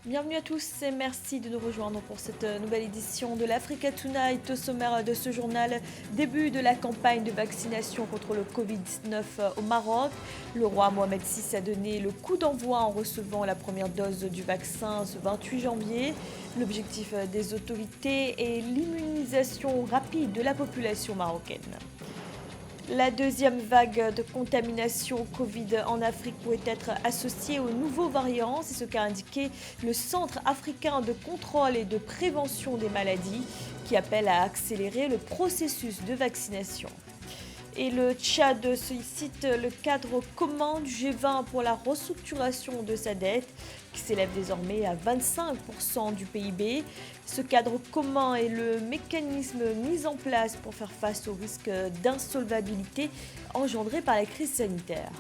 Bienvenue à tous et merci de nous rejoindre pour cette nouvelle édition de l'Africa Tonight. Au sommaire de ce journal, début de la campagne de vaccination contre le Covid-19 au Maroc. Le roi Mohamed VI a donné le coup d'envoi en recevant la première dose du vaccin ce 28 janvier. L'objectif des autorités est l'immunisation rapide de la population marocaine. La deuxième vague de contamination Covid en Afrique pourrait être associée aux nouveaux variants. C'est ce qu'a indiqué le Centre africain de contrôle et de prévention des maladies qui appelle à accélérer le processus de vaccination. Et le Tchad sollicite le cadre commun du G20 pour la restructuration de sa dette, qui s'élève désormais à 25% du PIB. Ce cadre commun est le mécanisme mis en place pour faire face au risque d'insolvabilité engendré par la crise sanitaire.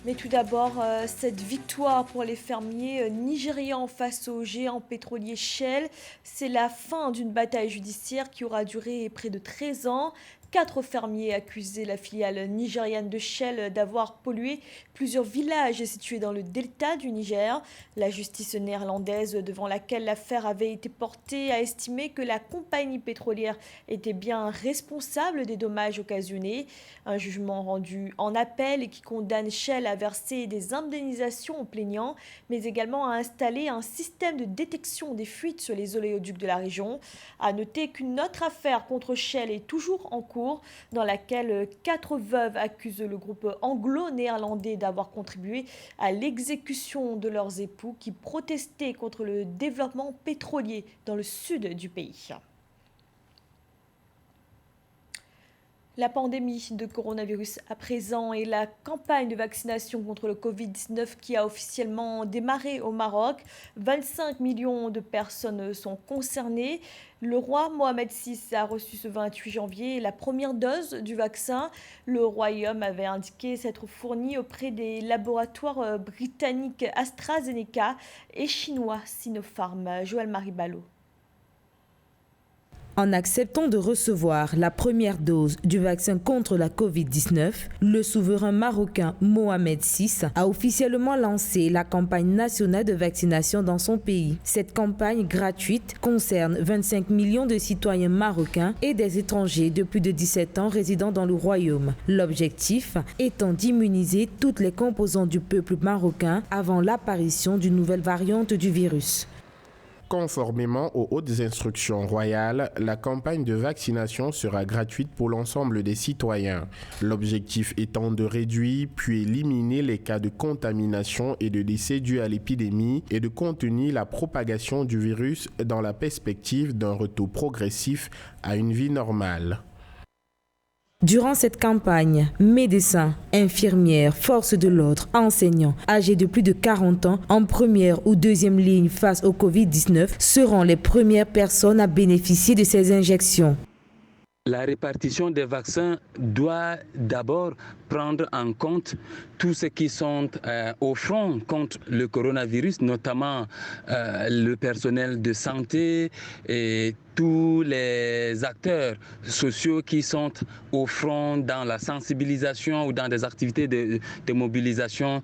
Mais tout d'abord, cette victoire pour les fermiers nigérians face au géant pétrolier Shell, c'est la fin d'une bataille judiciaire qui aura duré près de 13 ans. 4 fermiers accusaient la filiale nigériane de Shell d'avoir pollué plusieurs villages situés dans le delta du Niger. La justice néerlandaise devant laquelle l'affaire avait été portée a estimé que la compagnie pétrolière était bien responsable des dommages occasionnés. Un jugement rendu en appel et qui condamne Shell à verser des indemnisations aux plaignants, mais également à installer un système de détection des fuites sur les oléoducs de la région. À noter qu'une autre affaire contre Shell est toujours en cours, dans laquelle 4 veuves accusent le groupe anglo-néerlandais d'avoir contribué à l'exécution de leurs époux qui protestaient contre le développement pétrolier dans le sud du pays. La pandémie de coronavirus à présent et la campagne de vaccination contre le Covid-19 qui a officiellement démarré au Maroc. 25 millions de personnes sont concernées. Le roi Mohamed VI a reçu ce 28 janvier la première dose du vaccin. Le royaume avait indiqué s'être fourni auprès des laboratoires britanniques AstraZeneca et chinois Sinopharm. Joël Maribalo. En acceptant de recevoir la première dose du vaccin contre la Covid-19, le souverain marocain Mohamed VI a officiellement lancé la campagne nationale de vaccination dans son pays. Cette campagne gratuite concerne 25 millions de citoyens marocains et des étrangers de plus de 17 ans résidant dans le royaume. L'objectif étant d'immuniser toutes les composantes du peuple marocain avant l'apparition d'une nouvelle variante du virus. Conformément aux hautes instructions royales, la campagne de vaccination sera gratuite pour l'ensemble des citoyens. L'objectif étant de réduire puis éliminer les cas de contamination et de décès dus à l'épidémie et de contenir la propagation du virus dans la perspective d'un retour progressif à une vie normale. Durant cette campagne, médecins, infirmières, forces de l'ordre, enseignants âgés de plus de 40 ans en première ou deuxième ligne face au Covid-19 seront les premières personnes à bénéficier de ces injections. La répartition des vaccins doit d'abord prendre en compte tous ceux qui sont au front contre le coronavirus, notamment le personnel de santé et tous les acteurs sociaux qui sont au front dans la sensibilisation ou dans des activités de mobilisation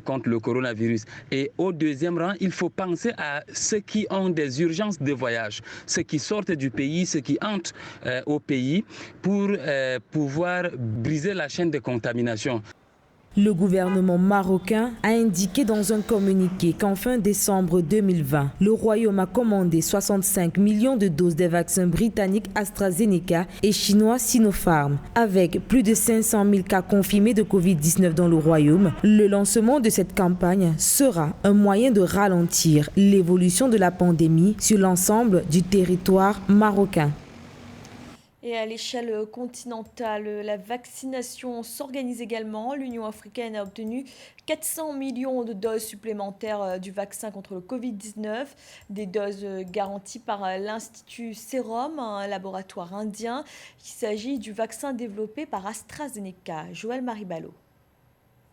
contre le coronavirus. Et au deuxième rang, il faut penser à ceux qui ont des urgences de voyage, ceux qui sortent du pays, ceux qui entrent au pays pour pouvoir briser la chaîne de contamination. Le gouvernement marocain a indiqué dans un communiqué qu'en fin décembre 2020, le royaume a commandé 65 millions de doses des vaccins britanniques AstraZeneca et chinois Sinopharm. Avec plus de 500 000 cas confirmés de Covid-19 dans le royaume, le lancement de cette campagne sera un moyen de ralentir l'évolution de la pandémie sur l'ensemble du territoire marocain. Et à l'échelle continentale, la vaccination s'organise également. L'Union africaine a obtenu 400 millions de doses supplémentaires du vaccin contre le Covid-19, des doses garanties par l'Institut Serum, un laboratoire indien. Il s'agit du vaccin développé par AstraZeneca. Joël Maribalo.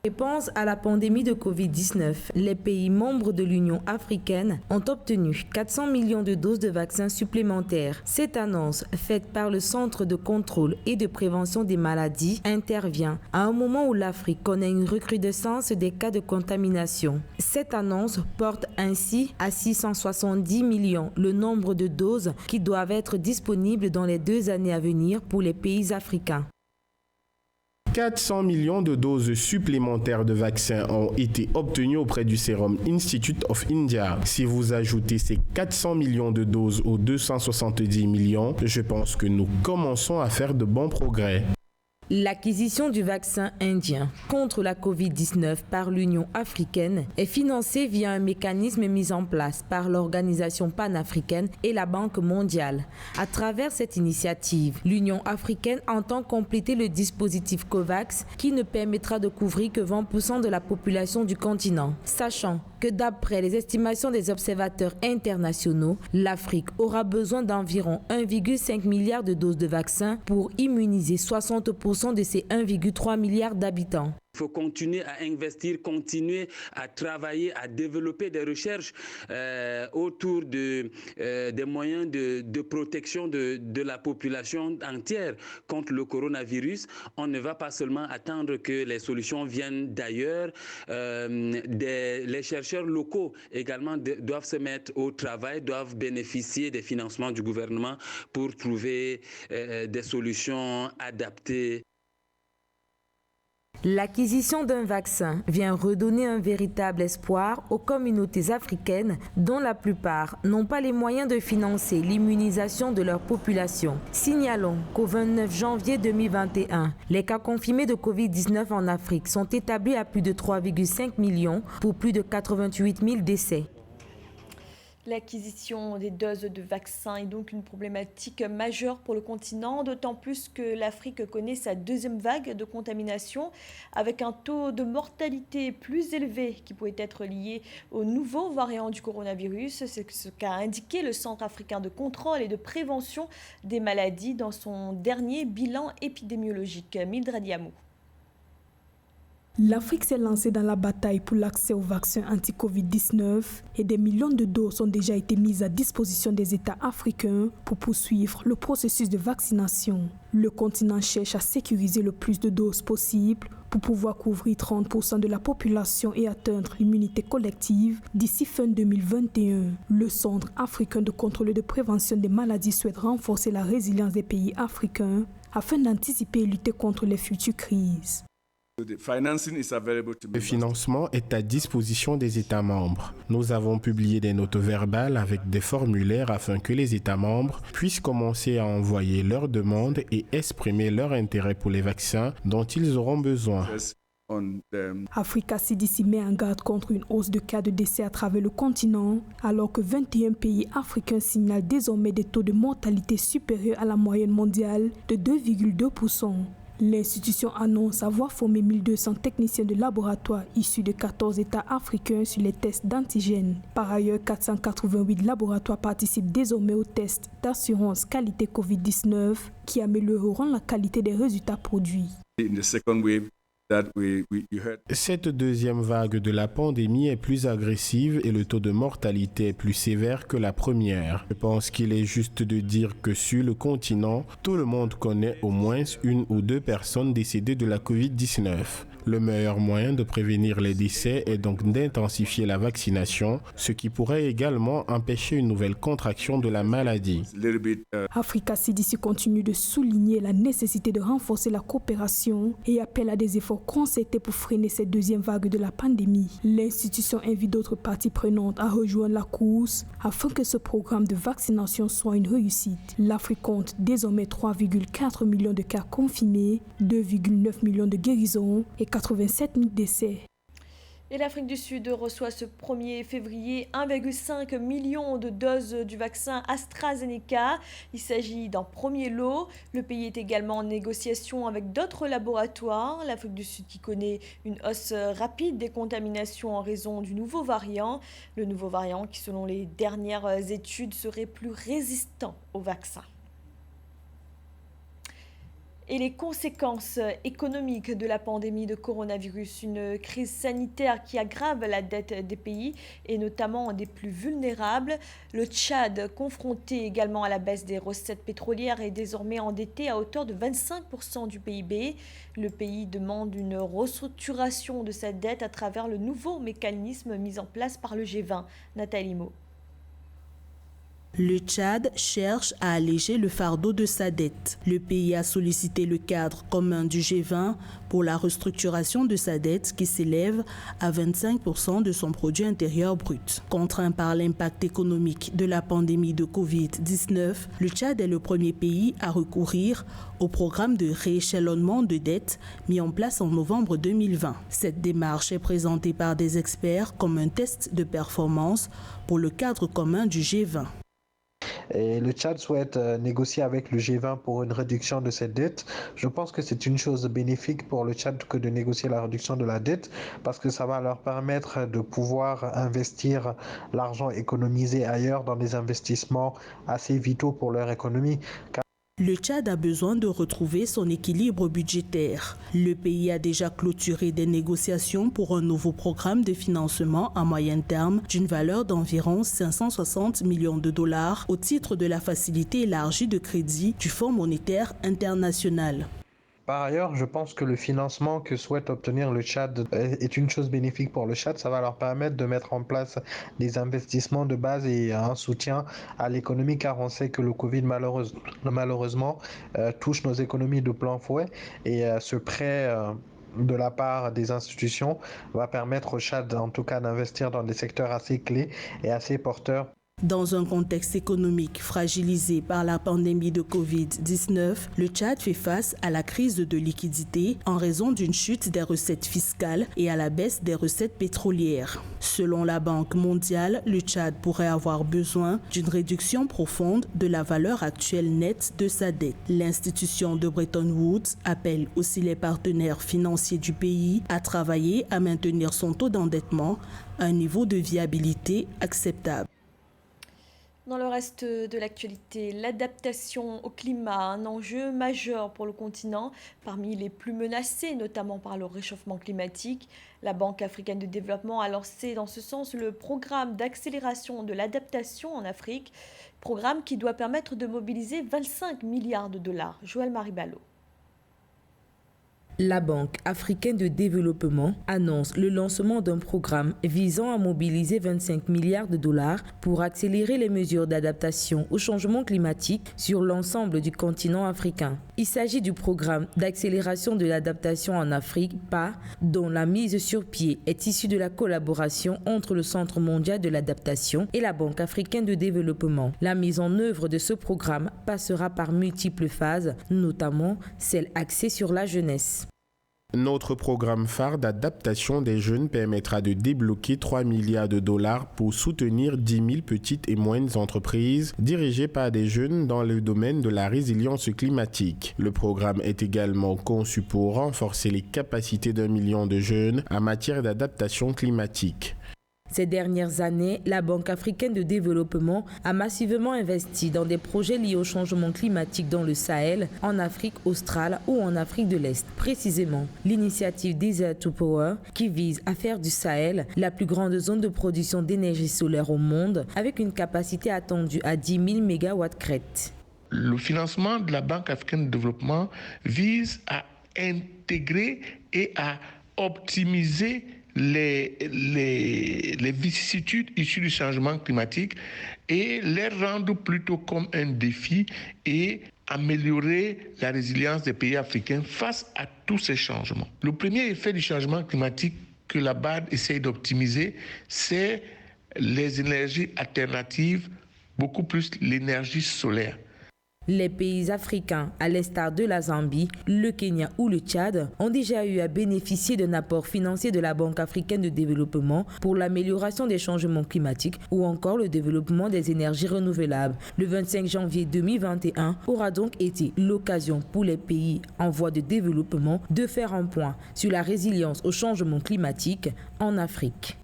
Réponse à la pandémie de Covid-19, les pays membres de l'Union africaine ont obtenu 400 millions de doses de vaccins supplémentaires. Cette annonce, faite par le Centre de contrôle et de prévention des maladies, intervient à un moment où l'Afrique connaît une recrudescence des cas de contamination. Cette annonce porte ainsi à 670 millions le nombre de doses qui doivent être disponibles dans les 2 années à venir pour les pays africains. 400 millions de doses supplémentaires de vaccins ont été obtenues auprès du Serum Institute of India. Si vous ajoutez ces 400 millions de doses aux 270 millions, je pense que nous commençons à faire de bons progrès. L'acquisition du vaccin indien contre la Covid-19 par l'Union africaine est financée via un mécanisme mis en place par l'Organisation panafricaine et la Banque mondiale. À travers cette initiative, l'Union africaine entend compléter le dispositif COVAX qui ne permettra de couvrir que 20% de la population du continent. Sachant que d'après les estimations des observateurs internationaux, l'Afrique aura besoin d'environ 1,5 milliard de doses de vaccins pour immuniser 60% de ses 1,3 milliard d'habitants. Il faut continuer à investir, continuer à travailler, à développer des recherches autour des moyens de protection de la population entière contre le coronavirus. On ne va pas seulement attendre que les solutions viennent d'ailleurs. Les chercheurs locaux également doivent se mettre au travail, doivent bénéficier des financements du gouvernement pour trouver des solutions adaptées. L'acquisition d'un vaccin vient redonner un véritable espoir aux communautés africaines dont la plupart n'ont pas les moyens de financer l'immunisation de leur population. Signalons qu'au 29 janvier 2021, les cas confirmés de Covid-19 en Afrique sont établis à plus de 3,5 millions pour plus de 88 000 décès. L'acquisition des doses de vaccins est donc une problématique majeure pour le continent, d'autant plus que l'Afrique connaît sa deuxième vague de contamination avec un taux de mortalité plus élevé qui pourrait être lié au nouveau variant du coronavirus. C'est ce qu'a indiqué le Centre africain de contrôle et de prévention des maladies dans son dernier bilan épidémiologique. Mildred Yamou. L'Afrique s'est lancée dans la bataille pour l'accès aux vaccins anti-Covid-19 et des millions de doses ont déjà été mises à disposition des États africains pour poursuivre le processus de vaccination. Le continent cherche à sécuriser le plus de doses possible pour pouvoir couvrir 30% de la population et atteindre l'immunité collective d'ici fin 2021. Le Centre africain de contrôle et de prévention des maladies souhaite renforcer la résilience des pays africains afin d'anticiper et lutter contre les futures crises. Le financement est à disposition des États membres. Nous avons publié des notes verbales avec des formulaires afin que les États membres puissent commencer à envoyer leurs demandes et exprimer leur intérêt pour les vaccins dont ils auront besoin. Africa CDC met en garde contre une hausse de cas de décès à travers le continent, alors que 21 pays africains signalent désormais des taux de mortalité supérieurs à la moyenne mondiale de 2,2%. L'institution annonce avoir formé 1200 techniciens de laboratoire issus de 14 États africains sur les tests d'antigènes. Par ailleurs, 488 laboratoires participent désormais aux tests d'assurance qualité COVID-19 qui amélioreront la qualité des résultats produits. Cette deuxième vague de la pandémie est plus agressive et le taux de mortalité est plus sévère que la première. Je pense qu'il est juste de dire que sur le continent, tout le monde connaît au moins 1 ou 2 personnes décédées de la COVID-19. Le meilleur moyen de prévenir les décès est donc d'intensifier la vaccination, ce qui pourrait également empêcher une nouvelle contraction de la maladie. Africa CDC continue de souligner la nécessité de renforcer la coopération et appelle à des efforts concertés pour freiner cette deuxième vague de la pandémie. L'institution invite d'autres parties prenantes à rejoindre la course afin que ce programme de vaccination soit une réussite. L'Afrique compte désormais 3,4 millions de cas confirmés, 2,9 millions de guérisons et 87 000 décès. Et l'Afrique du Sud reçoit ce 1er février 1,5 million de doses du vaccin AstraZeneca. Il s'agit d'un premier lot. Le pays est également en négociation avec d'autres laboratoires. L'Afrique du Sud qui connaît une hausse rapide des contaminations en raison du nouveau variant. Le nouveau variant qui, selon les dernières études, serait plus résistant au vaccin. Et les conséquences économiques de la pandémie de coronavirus, une crise sanitaire qui aggrave la dette des pays et notamment des plus vulnérables. Le Tchad, confronté également à la baisse des recettes pétrolières, est désormais endetté à hauteur de 25% du PIB. Le pays demande une restructuration de sa dette à travers le nouveau mécanisme mis en place par le G20. Nathalie Mo. Le Tchad cherche à alléger le fardeau de sa dette. Le pays a sollicité le cadre commun du G20 pour la restructuration de sa dette qui s'élève à 25% de son produit intérieur brut. Contraint par l'impact économique de la pandémie de Covid-19, le Tchad est le premier pays à recourir au programme de rééchelonnement de dette mis en place en novembre 2020. Cette démarche est présentée par des experts comme un test de performance pour le cadre commun du G20. Et le Tchad souhaite négocier avec le G20 pour une réduction de cette dette. Je pense que c'est une chose bénéfique pour le Tchad que de négocier la réduction de la dette parce que ça va leur permettre de pouvoir investir l'argent économisé ailleurs dans des investissements assez vitaux pour leur économie. Le Tchad a besoin de retrouver son équilibre budgétaire. Le pays a déjà clôturé des négociations pour un nouveau programme de financement à moyen terme d'une valeur d'environ 560 millions de dollars au titre de la facilité élargie de crédit du Fonds monétaire international. Par ailleurs, je pense que le financement que souhaite obtenir le Tchad est une chose bénéfique pour le Tchad. Ça va leur permettre de mettre en place des investissements de base et un soutien à l'économie car on sait que le Covid malheureusement touche nos économies de plein fouet et ce prêt de la part des institutions va permettre au Tchad en tout cas d'investir dans des secteurs assez clés et assez porteurs. Dans un contexte économique fragilisé par la pandémie de Covid-19, le Tchad fait face à la crise de liquidité en raison d'une chute des recettes fiscales et à la baisse des recettes pétrolières. Selon la Banque mondiale, le Tchad pourrait avoir besoin d'une réduction profonde de la valeur actuelle nette de sa dette. L'institution de Bretton Woods appelle aussi les partenaires financiers du pays à travailler à maintenir son taux d'endettement à un niveau de viabilité acceptable. Dans le reste de l'actualité, l'adaptation au climat, un enjeu majeur pour le continent, parmi les plus menacés, notamment par le réchauffement climatique. La Banque africaine de développement a lancé dans ce sens le programme d'accélération de l'adaptation en Afrique, programme qui doit permettre de mobiliser 25 milliards de dollars. Joël Maribalo. La Banque africaine de développement annonce le lancement d'un programme visant à mobiliser 25 milliards de dollars pour accélérer les mesures d'adaptation au changement climatique sur l'ensemble du continent africain. Il s'agit du programme d'accélération de l'adaptation en Afrique, PA, dont la mise sur pied est issue de la collaboration entre le Centre mondial de l'adaptation et la Banque africaine de développement. La mise en œuvre de ce programme passera par multiples phases, notamment celle axée sur la jeunesse. Notre programme phare d'adaptation des jeunes permettra de débloquer 3 milliards de dollars pour soutenir 10 000 petites et moyennes entreprises dirigées par des jeunes dans le domaine de la résilience climatique. Le programme est également conçu pour renforcer les capacités d'1 million de jeunes en matière d'adaptation climatique. Ces dernières années, la Banque africaine de développement a massivement investi dans des projets liés au changement climatique dans le Sahel, en Afrique australe ou en Afrique de l'Est. Précisément, l'initiative Desert to Power, qui vise à faire du Sahel la plus grande zone de production d'énergie solaire au monde, avec une capacité attendue à 10 000 MW crête. Le financement de la Banque africaine de développement vise à intégrer et à optimiser les vicissitudes issues du changement climatique et les rendre plutôt comme un défi et améliorer la résilience des pays africains face à tous ces changements. Le premier effet du changement climatique que la BAD essaye d'optimiser, c'est les énergies alternatives, beaucoup plus l'énergie solaire. Les pays africains, à l'instar de la Zambie, le Kenya ou le Tchad, ont déjà eu à bénéficier d'un apport financier de la Banque africaine de développement pour l'amélioration des changements climatiques ou encore le développement des énergies renouvelables. Le 25 janvier 2021 aura donc été l'occasion pour les pays en voie de développement de faire un point sur la résilience au changement climatique en Afrique.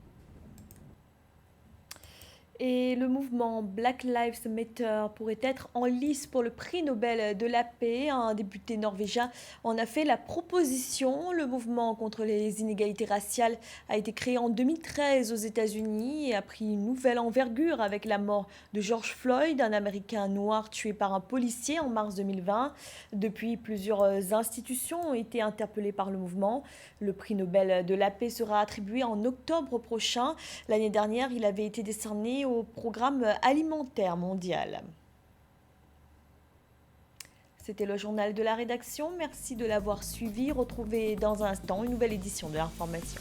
Et le mouvement Black Lives Matter pourrait être en lice pour le prix Nobel de la paix. Un député norvégien en a fait la proposition. Le mouvement contre les inégalités raciales a été créé en 2013 aux États-Unis et a pris une nouvelle envergure avec la mort de George Floyd, un Américain noir tué par un policier en mars 2020. Depuis, plusieurs institutions ont été interpellées par le mouvement. Le prix Nobel de la paix sera attribué en octobre prochain. L'année dernière, il avait été décerné au programme alimentaire mondial. C'était le journal de la rédaction. Merci de l'avoir suivi. Retrouvez dans un instant une nouvelle édition de l'information.